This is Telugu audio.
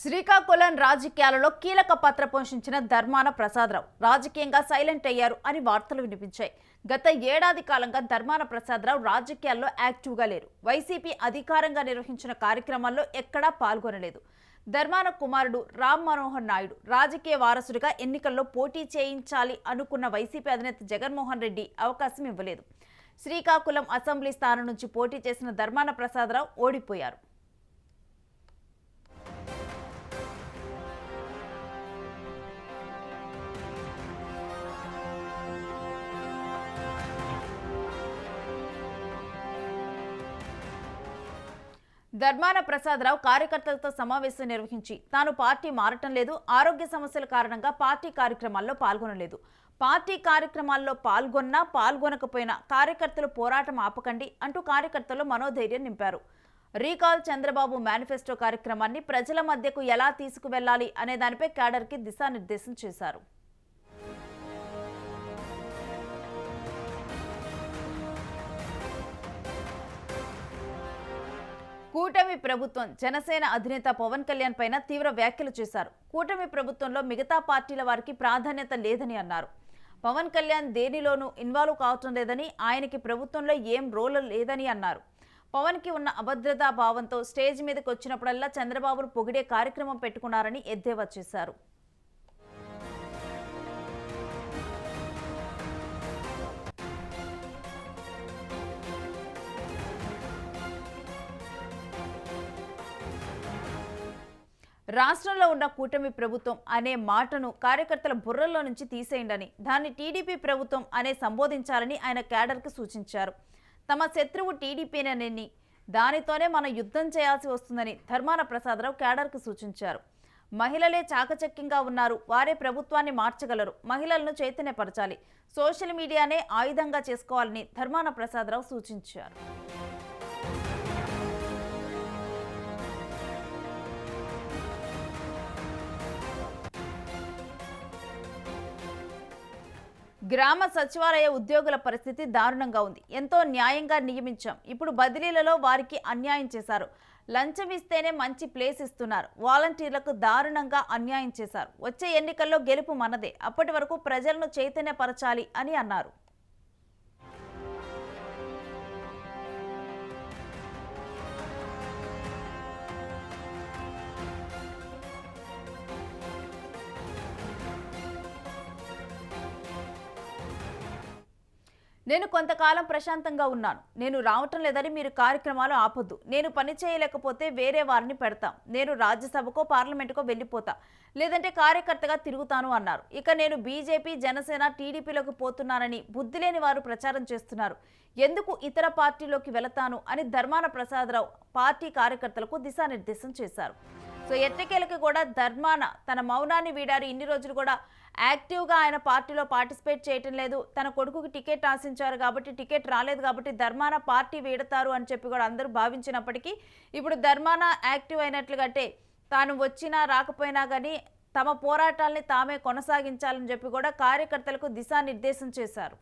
శ్రీకాకుళం రాజకీయాలలో కీలక పాత్ర పోషించిన ధర్మాన ప్రసాదరావు రాజకీయంగా సైలెంట్ అయ్యారు అని వార్తలు వినిపించాయి. గత ఏడాది కాలంగా ధర్మాన ప్రసాదరావు రాజకీయాల్లో యాక్టివ్గా లేరు. వైసీపీ అధికారంగా నిర్వహించిన కార్యక్రమాల్లో ఎక్కడా పాల్గొనలేదు. ధర్మాన కుమారుడు రామ్ మనోహర్ నాయుడు రాజకీయ వారసుడిగా ఎన్నికల్లో పోటీ చేయించాలి అనుకున్న వైసీపీ అధినేత జగన్మోహన్ రెడ్డి అవకాశం ఇవ్వలేదు. శ్రీకాకుళం అసెంబ్లీ స్థానం నుంచి పోటీ చేసిన ధర్మాన ప్రసాదరావు ఓడిపోయారు. ధర్మాన ప్రసాదరావు కార్యకర్తలతో సమావేశం నిర్వహించి తాను పార్టీ మారటం లేదు, ఆరోగ్య సమస్యల కారణంగా పార్టీ కార్యక్రమాల్లో పాల్గొనలేదు, పార్టీ కార్యక్రమాల్లో పాల్గొనకపోయినా కార్యకర్తలు పోరాటం ఆపకండి అంటూ కార్యకర్తలు మనోధైర్యం నింపారు. రీకాల్ చంద్రబాబు మేనిఫెస్టో కార్యక్రమాన్ని ప్రజల మధ్యకు ఎలా తీసుకువెళ్లాలి అనే దానిపై క్యాడర్కి దిశానిర్దేశం చేశారు. కూటమి ప్రభుత్వం జనసేన అధినేత పవన్ కళ్యాణ్ పైన తీవ్ర వ్యాఖ్యలు చేశారు. కూటమి ప్రభుత్వంలో మిగతా పార్టీల వారికి ప్రాధాన్యత లేదని అన్నారు. పవన్ కళ్యాణ్ దేనిలోనూ ఇన్వాల్వ్ కావటం లేదని, ఆయనకి ప్రభుత్వంలో ఏం రోల్ లేదని అన్నారు. పవన్కి ఉన్న అభద్రతా భావంతో స్టేజ్ మీదకి వచ్చినప్పుడల్లా చంద్రబాబును పొగిడే కార్యక్రమం పెట్టుకున్నారని ఎద్దేవా చేశారు. రాష్ట్రంలో ఉన్న కూటమి ప్రభుత్వం అనే మాటను కార్యకర్తల బుర్రల్లో నుంచి తీసేయండి, దాన్ని టీడీపీ ప్రభుత్వం అనే సంబోధించాలని ఆయన క్యాడర్కు సూచించారు. తమ శత్రువు టీడీపీనని, దానితోనే మనం యుద్ధం చేయాల్సి వస్తుందని ధర్మాన ప్రసాదరావు క్యాడర్కు సూచించారు. మహిళలే చాకచక్యంగా ఉన్నారు, వారే ప్రభుత్వాన్ని మార్చగలరు, మహిళలను చైతన్యపరచాలి, సోషల్ మీడియానే ఆయుధంగా చేసుకోవాలని ధర్మాన ప్రసాదరావు సూచించారు. గ్రామ సచివాలయ ఉద్యోగుల పరిస్థితి దారుణంగా ఉంది. ఎంతో న్యాయంగా నియమించాం, ఇప్పుడు బదిలీలలో వారికి అన్యాయం చేశారు. లంచం ఇస్తేనే మంచి ప్లేస్ ఇస్తున్నారు, వాలంటీర్లకు దారుణంగా అన్యాయం చేశారు. వచ్చే ఎన్నికల్లో గెలుపు మనదే, అప్పటి వరకు ప్రజలను చైతన్యపరచాలి అని అన్నారు. నేను కొంతకాలం ప్రశాంతంగా ఉన్నాను, నేను రావటం లేదని మీరు కార్యక్రమాలు ఆపొద్దు, నేను పని చేయలేకపోతే వేరే వారిని పెడతాం, నేను రాజ్యసభకో పార్లమెంటుకో వెళ్ళిపోతా, లేదంటే కార్యకర్తగా తిరుగుతాను అన్నారు. ఇక నేను బీజేపీ, జనసేన, టీడీపీలోకి పోతున్నానని బుద్ధి లేని వారు ప్రచారం చేస్తున్నారు, ఎందుకు ఇతర పార్టీలోకి వెళతాను అని ధర్మాన ప్రసాదరావు పార్టీ కార్యకర్తలకు దిశానిర్దేశం చేశారు. సో ఎట్టకేలకి కూడా ధర్మాన తన మౌనాన్ని వీడారు. ఇన్ని రోజులు కూడా యాక్టివ్గా ఆయన పార్టీలో పార్టిసిపేట్ చేయటం లేదు, తన కొడుకుకి టికెట్ ఆశించారు కాబట్టి టికెట్ రాలేదు కాబట్టి ధర్మాన పార్టీ వీడతారు అని చెప్పి కూడా అందరూ భావించినప్పటికీ ఇప్పుడు ధర్మాన యాక్టివ్ అయినట్లుగా, అంటే తాను వచ్చినా రాకపోయినా కానీ తమ పోరాటాలని తామే కొనసాగించాలని చెప్పి కూడా కార్యకర్తలకు దిశానిర్దేశం చేశారు.